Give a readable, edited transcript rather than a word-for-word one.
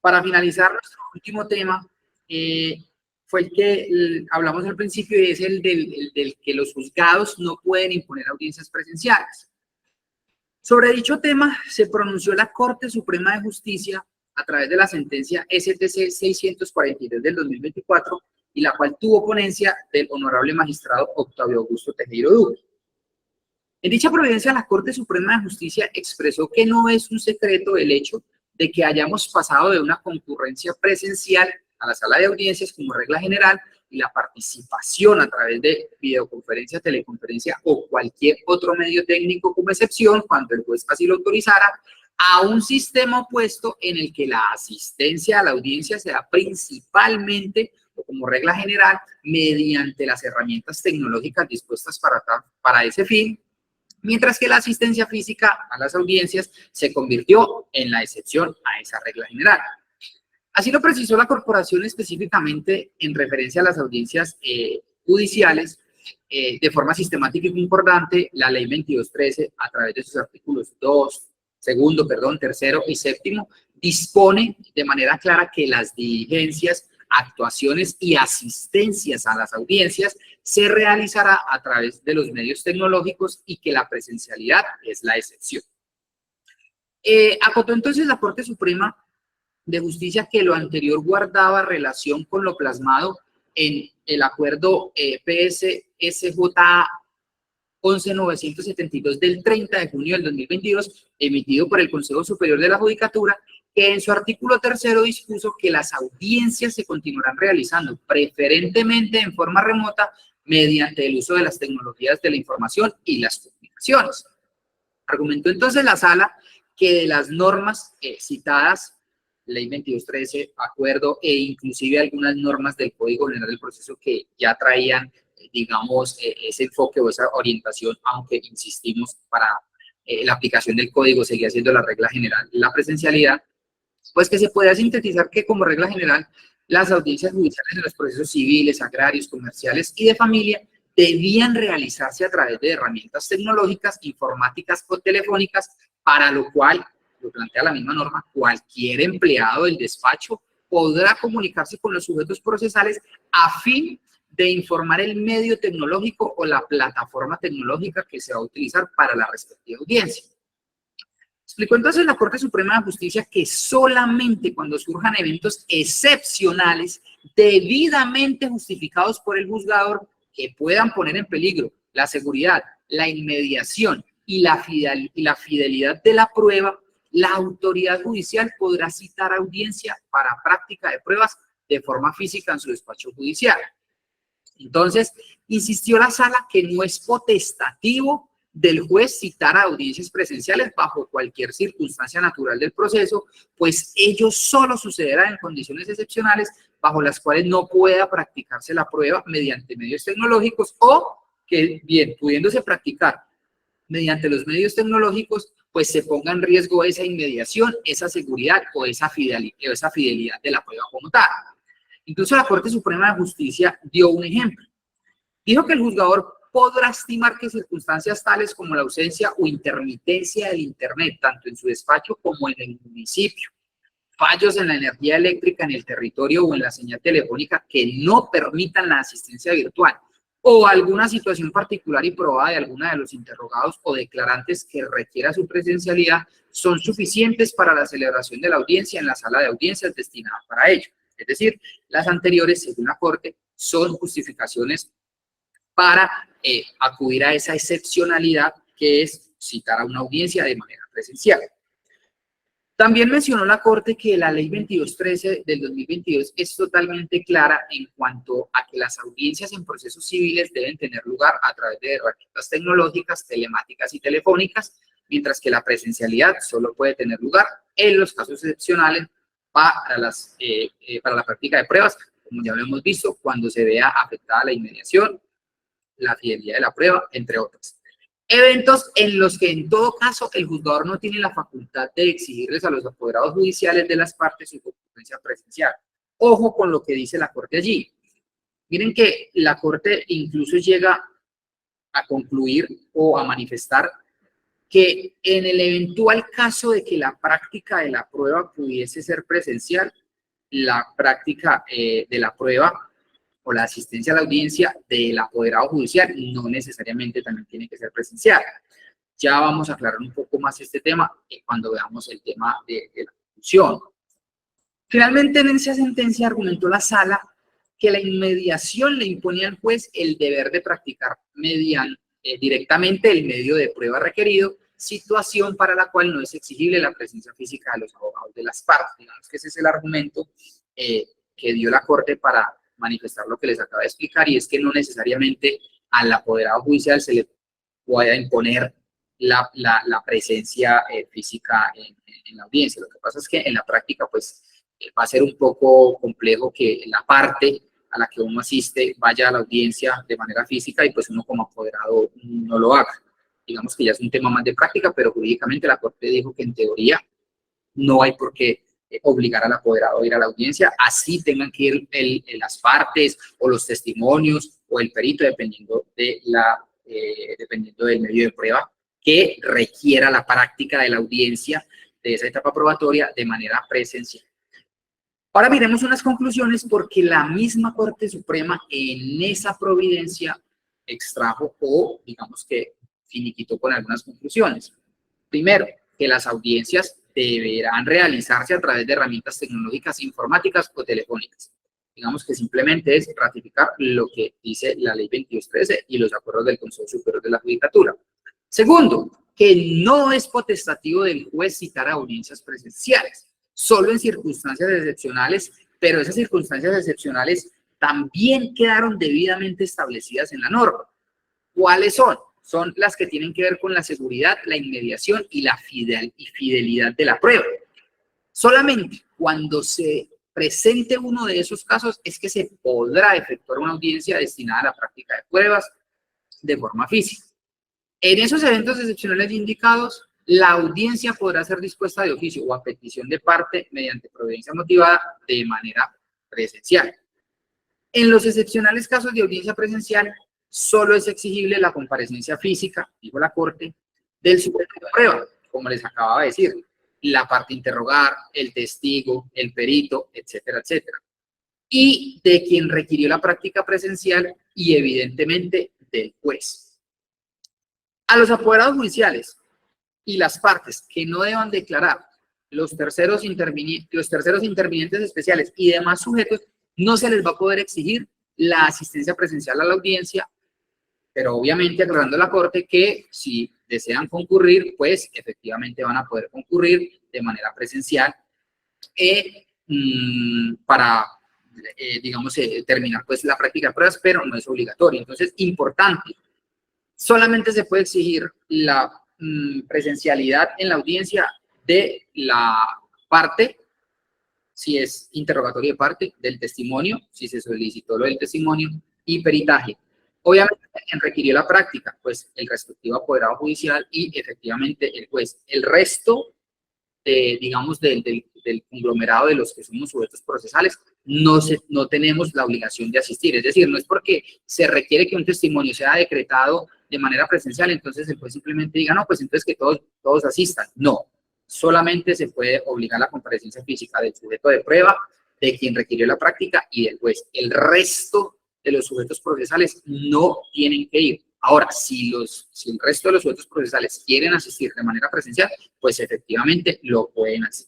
Para finalizar, nuestro último tema fue el que hablamos al principio, y es el del que los juzgados no pueden imponer audiencias presenciales. Sobre dicho tema se pronunció la Corte Suprema de Justicia a través de la sentencia STC 643 del 2024, y la cual tuvo ponencia del honorable magistrado Octavio Augusto Tejero Duque. En dicha providencia, la Corte Suprema de Justicia expresó que no es un secreto el hecho de que hayamos pasado de una concurrencia presencial a la sala de audiencias como regla general y la participación a través de videoconferencia, teleconferencia o cualquier otro medio técnico como excepción, cuando el juez así lo autorizara, a un sistema opuesto en el que la asistencia a la audiencia se da principalmente o como regla general mediante las herramientas tecnológicas dispuestas para ese fin, mientras que la asistencia física a las audiencias se convirtió en la excepción a esa regla general. Así lo precisó la Corporación específicamente en referencia a las audiencias judiciales, de forma sistemática y concordante. La Ley 2213, a través de sus artículos 2, segundo, perdón, tercero y séptimo, dispone de manera clara que las diligencias, actuaciones y asistencias a las audiencias se realizará a través de los medios tecnológicos y que la presencialidad es la excepción. Acotó entonces la Corte Suprema de Justicia que lo anterior guardaba relación con lo plasmado en el acuerdo PSSJ 11972 del 30 de junio del 2022, emitido por el Consejo Superior de la Judicatura, que en su artículo tercero dispuso que las audiencias se continuarán realizando preferentemente en forma remota mediante el uso de las tecnologías de la información y las comunicaciones. Argumentó entonces la Sala que de las normas citadas, Ley 2213, acuerdo e inclusive algunas normas del Código General del Proceso que ya traían, digamos, ese enfoque o esa orientación, aunque insistimos, para la aplicación del código seguía siendo la regla general, la presencialidad, pues que se puede sintetizar que como regla general las audiencias judiciales en los procesos civiles, agrarios, comerciales y de familia debían realizarse a través de herramientas tecnológicas, informáticas o telefónicas, para lo cual, lo plantea la misma norma, cualquier empleado del despacho podrá comunicarse con los sujetos procesales a fin de informar el medio tecnológico o la plataforma tecnológica que se va a utilizar para la respectiva audiencia. Explicó entonces la Corte Suprema de Justicia que solamente cuando surjan eventos excepcionales debidamente justificados por el juzgador que puedan poner en peligro la seguridad, la inmediación y la fidelidad de la prueba, la autoridad judicial podrá citar audiencia para práctica de pruebas de forma física en su despacho judicial. Entonces, insistió la Sala que no es potestativo del juez citar a audiencias presenciales bajo cualquier circunstancia natural del proceso, pues ello solo sucederá en condiciones excepcionales bajo las cuales no pueda practicarse la prueba mediante medios tecnológicos, o que, bien, pudiéndose practicar mediante los medios tecnológicos, pues se ponga en riesgo esa inmediación, esa seguridad o esa fidelidad de la prueba como tal. Incluso la Corte Suprema de Justicia dio un ejemplo. Dijo que el juzgador podrá estimar que circunstancias tales como la ausencia o intermitencia del Internet, tanto en su despacho como en el municipio, fallos en la energía eléctrica en el territorio o en la señal telefónica que no permitan la asistencia virtual, o alguna situación particular y probada de alguna de los interrogados o declarantes que requiera su presencialidad, son suficientes para la celebración de la audiencia en la sala de audiencias destinada para ello. Es decir, las anteriores, según la Corte, son justificaciones para acudir a esa excepcionalidad que es citar a una audiencia de manera presencial. También mencionó la Corte que la Ley 2213 del 2022 es totalmente clara en cuanto a que las audiencias en procesos civiles deben tener lugar a través de herramientas tecnológicas, telemáticas y telefónicas, mientras que la presencialidad solo puede tener lugar en los casos excepcionales para la práctica de pruebas, como ya lo hemos visto, cuando se vea afectada la inmediación, la fidelidad de la prueba, entre otras. Eventos en los que en todo caso el juzgador no tiene la facultad de exigirles a los apoderados judiciales de las partes su concurrencia presencial. Ojo con lo que dice la Corte allí. Miren que la Corte incluso llega a concluir o a manifestar que en el eventual caso de que la práctica de la prueba pudiese ser presencial, la práctica de la prueba o la asistencia a la audiencia del apoderado judicial no necesariamente también tiene que ser presencial. Ya vamos a aclarar un poco más este tema cuando veamos el tema de la conclusión. Finalmente, en esa sentencia argumentó la sala que la inmediación le imponía al juez el deber de practicar directamente el medio de prueba requerido, situación para la cual no es exigible la presencia física de los abogados de las partes. Digamos que ese es el argumento que dio la Corte para manifestar lo que les acabo de explicar, y es que no necesariamente al apoderado judicial se le pueda imponer la presencia física en la audiencia. Lo que pasa es que en la práctica, pues, va a ser un poco complejo que la parte a la que uno asiste vaya a la audiencia de manera física y pues uno como apoderado no lo haga. Digamos que ya es un tema más de práctica, pero jurídicamente la Corte dijo que en teoría no hay por qué obligar al apoderado a ir a la audiencia, así tengan que ir las partes o los testimonios o el perito, dependiendo del medio de prueba que requiera la práctica de la audiencia de esa etapa probatoria de manera presencial. Ahora miremos unas conclusiones, porque la misma Corte Suprema en esa providencia extrajo o digamos que finiquitó con algunas conclusiones. Primero, que las audiencias deberán realizarse a través de herramientas tecnológicas informáticas o telefónicas. Digamos que simplemente es ratificar lo que dice la Ley 2213 y los acuerdos del Consejo Superior de la Judicatura. Segundo, que no es potestativo del juez citar audiencias presenciales, solo en circunstancias excepcionales, pero esas circunstancias excepcionales también quedaron debidamente establecidas en la norma. ¿Cuáles son? Son las que tienen que ver con la seguridad, la inmediación y la fidelidad de la prueba. Solamente cuando se presente uno de esos casos es que se podrá efectuar una audiencia destinada a la práctica de pruebas de forma física. En esos eventos excepcionales indicados, la audiencia podrá ser dispuesta de oficio o a petición de parte mediante providencia motivada de manera presencial. En los excepcionales casos de audiencia presencial, solo es exigible la comparecencia física, dijo la Corte, del sujeto de prueba, como les acababa de decir, la parte interrogar, el testigo, el perito, etcétera, etcétera. Y de quien requirió la práctica presencial y evidentemente del juez. A los apoderados judiciales y las partes que no deban declarar, los terceros intervinientes especiales y demás sujetos, no se les va a poder exigir la asistencia presencial a la audiencia, pero obviamente aclarando la Corte que si desean concurrir, pues efectivamente van a poder concurrir de manera presencial para, digamos, terminar pues la práctica de pruebas, pero no es obligatorio. Entonces, importante, solamente se puede exigir la presencialidad en la audiencia de la parte, si es interrogatorio de parte, del testimonio, si se solicitó lo del testimonio, y peritaje. Obviamente, quien requirió la práctica, pues el respectivo apoderado judicial y efectivamente el juez. El resto, digamos, del conglomerado de los que somos sujetos procesales, no tenemos la obligación de asistir. Es decir, no es porque se requiere que un testimonio sea decretado de manera presencial, entonces el juez simplemente diga, no, pues entonces que todos asistan. No, solamente se puede obligar la comparecencia física del sujeto de prueba, de quien requirió la práctica y del juez. El resto de los sujetos procesales no tienen que ir. Ahora, si el resto de los sujetos procesales quieren asistir de manera presencial, pues efectivamente lo pueden hacer.